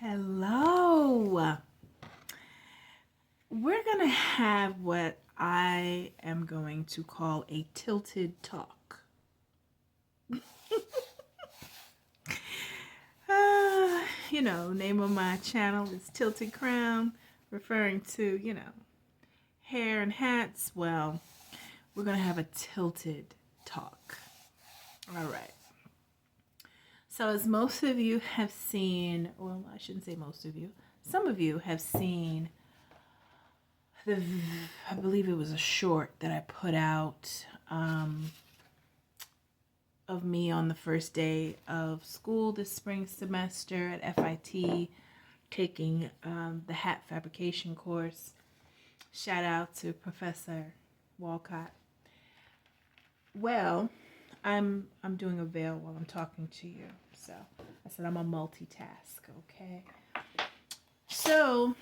Hello. We're going to have what I am going to call a tilted talk. Name of my channel is Tilted Crown, referring to, hair and hats. Well, we're going to have a tilted talk. All right. So as most of you have seen, well, I shouldn't say most of you, some of you have seen I believe it was a short that I put out of me on the first day of school this spring semester at F.I.T, taking the hat fabrication course. Shout out to Professor Walcott. Well, I'm doing a veil while I'm talking to you. So I said I'm a multitask, okay? So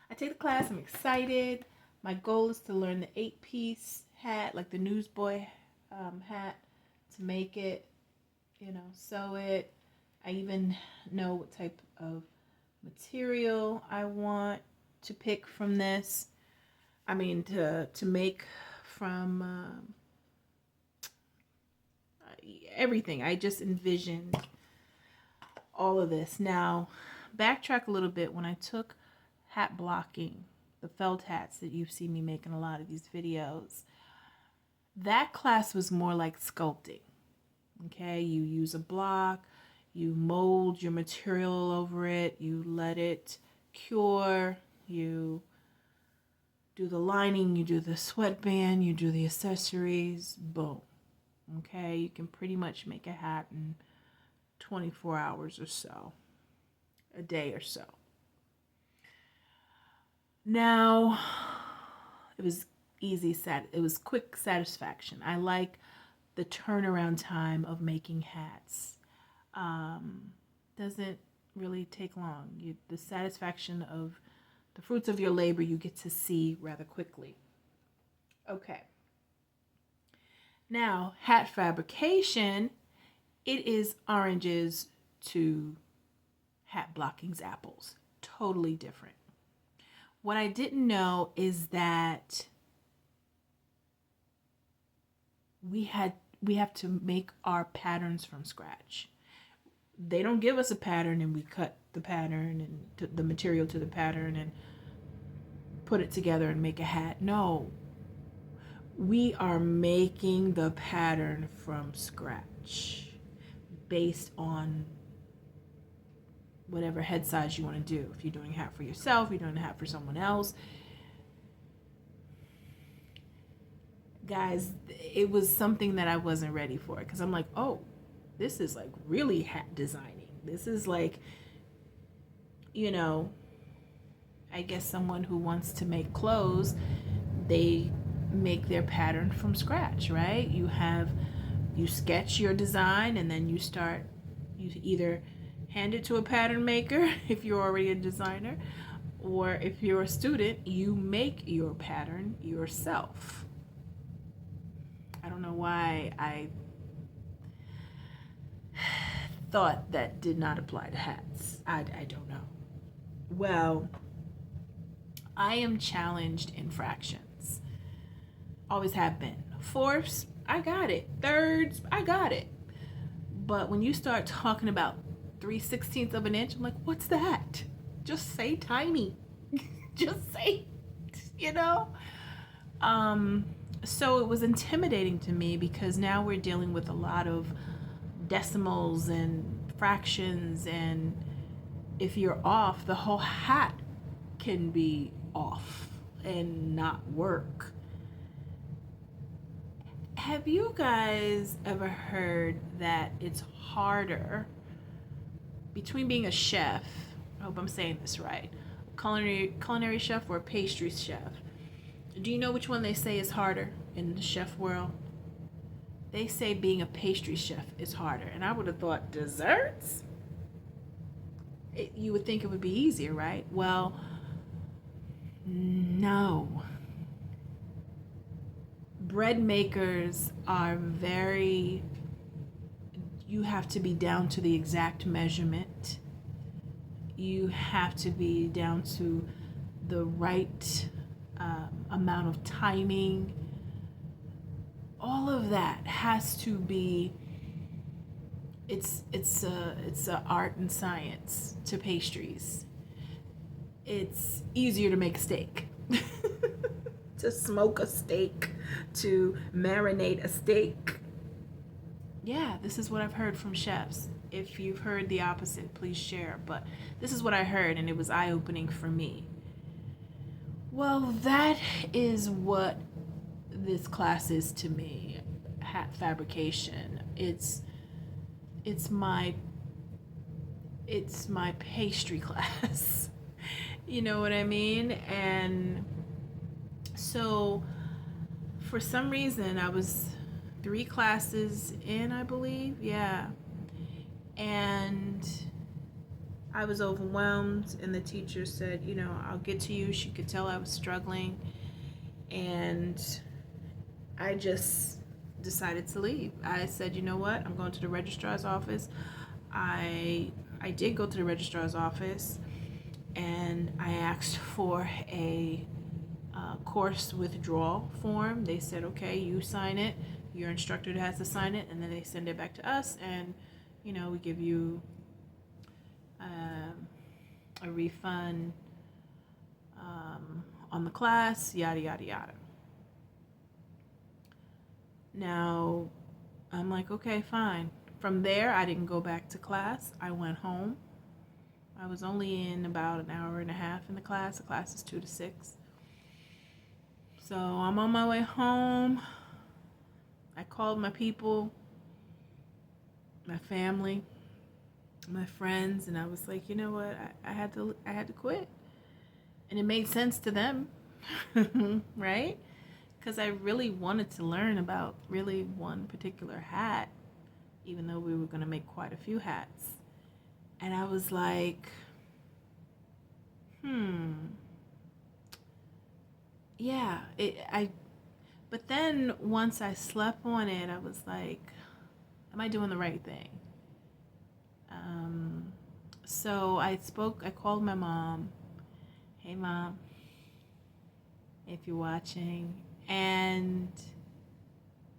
I take the class, I'm excited. My goal is to learn the 8-piece hat, like the newsboy hat, to make it, sew it. I even know what type of material I want to pick from this. I mean, to make from everything. I just envisioned all of this. Now, backtrack a little bit. When I took hat blocking, the felt hats that you've seen me make in a lot of these videos, that class was more like sculpting. Okay, you use a block, you mold your material over it, you let it cure, you do the lining, you do the sweatband, you do the accessories, boom. Okay, you can pretty much make a hat in 24 hours or so, a day or so. Now, it was easy, it was quick satisfaction. I like the turnaround time of making hats. Doesn't really take long. The satisfaction of the fruits of your labor you get to see rather quickly. Okay. Now, hat fabrication, it is oranges to hat blocking's apples. Totally different. What I didn't know is that we have to make our patterns from scratch. They don't give us a pattern and we cut the pattern and the material to the pattern and put it together and make a hat. No. We are making the pattern from scratch based on whatever head size you want to do. If you're doing a hat for yourself, you're doing a hat for someone else. Guys, it was something that I wasn't ready for, because I'm like, oh, this is like really hat designing. This is like, I guess someone who wants to make clothes, they make their pattern from scratch, right? You sketch your design and then you either hand it to a pattern maker if you're already a designer, or if you're a student, you make your pattern yourself. I don't know why I thought that did not apply to hats. I don't know. Well, I am challenged in fractions. Always have been. Fourths, I got it. Thirds, I got it. But when you start talking about 3/16 of an inch, I'm like, what's that? Just say tiny. Just say, So it was intimidating to me, because now we're dealing with a lot of decimals and fractions, and if you're off, the whole hat can be off and not work. Have you guys ever heard that it's harder between being a chef, I hope I'm saying this right, culinary chef or a pastry chef? Do you know which one they say is harder in the chef world? They say being a pastry chef is harder. And I would have thought desserts? You would think it would be easier, right? Well, no. Bread makers are you have to be down to the exact measurement You have to be down to the right amount of timing. All of that has to be. It's a art and science to pastries. It's easier to make steak, to smoke a steak, to marinate a steak. Yeah, this is what I've heard from chefs. If you've heard the opposite, please share. But this is what I heard, and it was eye opening for me. Well, that is what this class is to me. Hat fabrication. It's my it's my pastry class. You know what I mean? And so for some reason I was 3 classes in, I believe. Yeah. And I was overwhelmed, and the teacher said, I'll get to you. She could tell I was struggling, and I just decided to leave. I said, you know what? I'm going to the registrar's office. I did go to the registrar's office, and I asked for a course withdrawal form. They said, okay, you sign it. Your instructor has to sign it, and then they send it back to us, and we give you a refund on the class, yada yada yada. Now I'm like, okay, fine. From there, I didn't go back to class. I went home. I was only in about an hour and a half in the class. The class is 2 to 6. So I'm on my way home. I called my people, my family, my friends, and I was like, you know what? I had to quit. And it made sense to them, right? Because I really wanted to learn about really one particular hat, even though we were going to make quite a few hats. And I was like, yeah, but then once I slept on it, I was like, am I doing the right thing? So I called my mom. Hey mom, if you're watching. And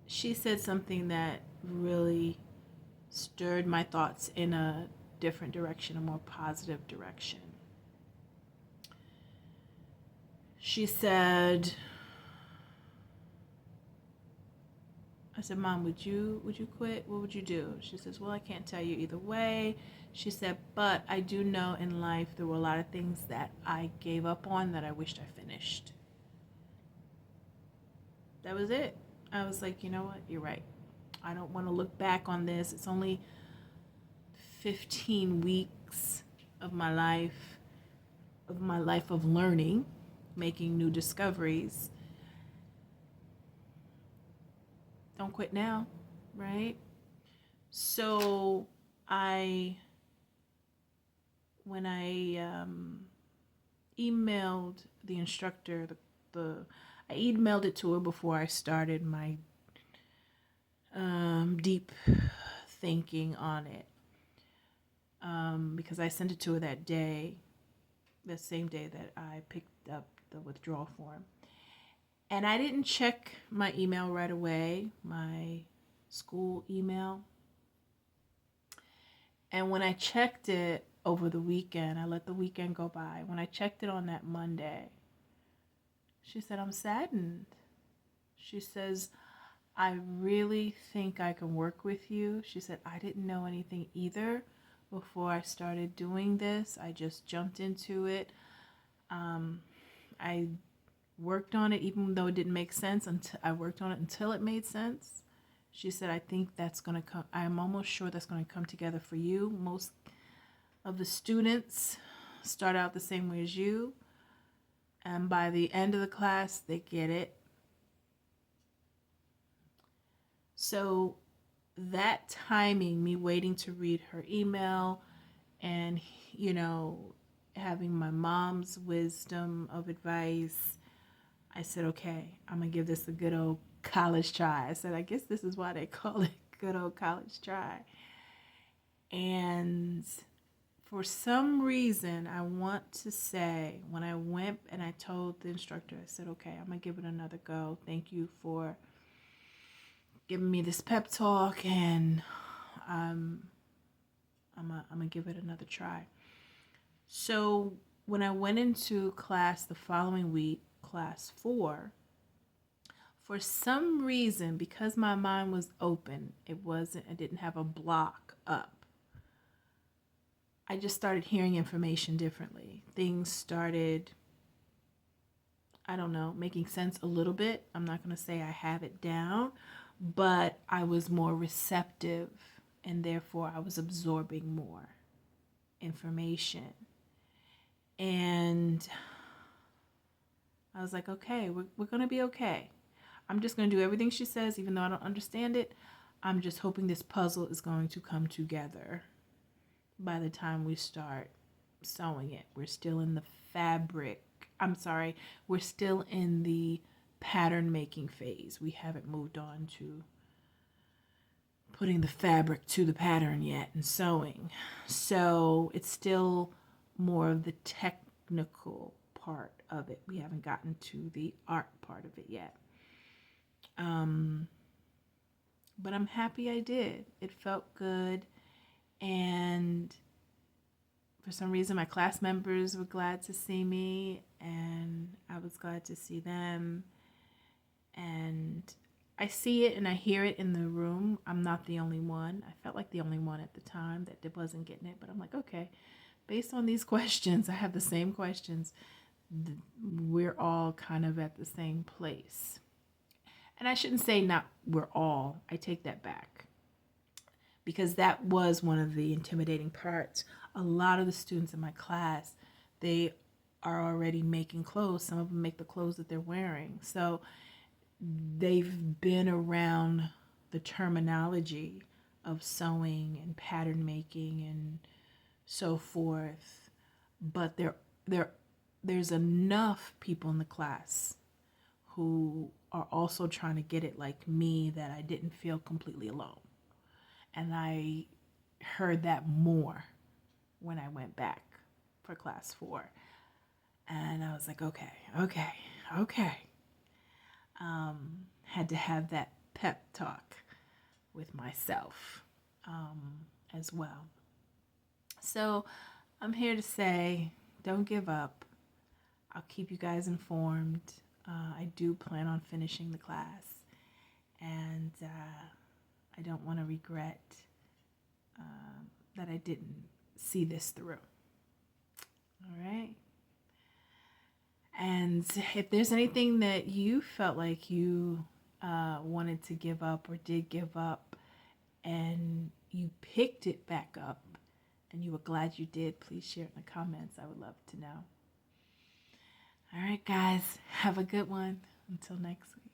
she said something that really stirred my thoughts in a different direction, a more positive direction. She said, I said, Mom, would you quit? What would you do? She says, well, I can't tell you either way. She said, but I do know in life there were a lot of things that I gave up on that I wished I finished. That was it. I was like, you know what? You're right. I don't want to look back on this. It's only 15 weeks of my life of learning, making new discoveries. Don't quit now, right? So when I emailed the instructor, I emailed it to her before I started my deep thinking on it, because I sent it to her that day, the same day that I picked up the withdrawal form. And I didn't check my email right away, my school email. And when I checked it over the weekend, I let the weekend go by. When I checked it on that Monday, she said, I'm saddened. She says, I really think I can work with you. She said, I didn't know anything either before I started doing this. I just jumped into it. I worked on it even though it didn't make sense. I worked on it until it made sense. She said, I think that's going to come. I'm almost sure that's going to come together for you. Most of the students start out the same way as you. And by the end of the class, they get it. So that timing, me waiting to read her email and, having my mom's wisdom of advice, I said, okay, I'm going to give this a good old college try. I said, I guess this is why they call it good old college try. And for some reason, I want to say when I went and I told the instructor, I said, okay, I'm going to give it another go. Thank you for giving me this pep talk, and I'm going to give it another try. So when I went into class the following week, class 4, for some reason, because my mind was open, I didn't have a block up. I just started hearing information differently. Things started, I don't know, making sense a little bit. I'm not going to say I have it down, but I was more receptive, and therefore I was absorbing more information. And I was like, okay, we're going to be okay. I'm just going to do everything she says, even though I don't understand it. I'm just hoping this puzzle is going to come together by the time we start sewing it. We're still in the we're still in the pattern making phase. We haven't moved on to putting the fabric to the pattern yet and sewing. So it's still more of the technical part of it. We haven't gotten to the art part of it yet. But I'm happy I did. It felt good. And for some reason, my class members were glad to see me, and I was glad to see them. And I see it and I hear it in the room. I'm not the only one. I felt like the only one at the time that wasn't getting it, but I'm like, okay, based on these questions, I have the same questions. We're all kind of at the same place. And I shouldn't say not we're all. I take that back, because that was one of the intimidating parts. A lot of the students in my class, they are already making clothes. Some of them make the clothes that they're wearing. So they've been around the terminology of sewing and pattern making and so forth. But there's enough people in the class who are also trying to get it like me that I didn't feel completely alone. And I heard that more when I went back for class 4. And I was like, okay. Had to have that pep talk with myself as well. So I'm here to say, don't give up. I'll keep you guys informed. I do plan on finishing the class, and I don't want to regret that I didn't see this through. All right. And if there's anything that you felt like you wanted to give up or did give up, and you picked it back up and you were glad you did, please share it in the comments. I would love to know. All right, guys, have a good one. Until next week.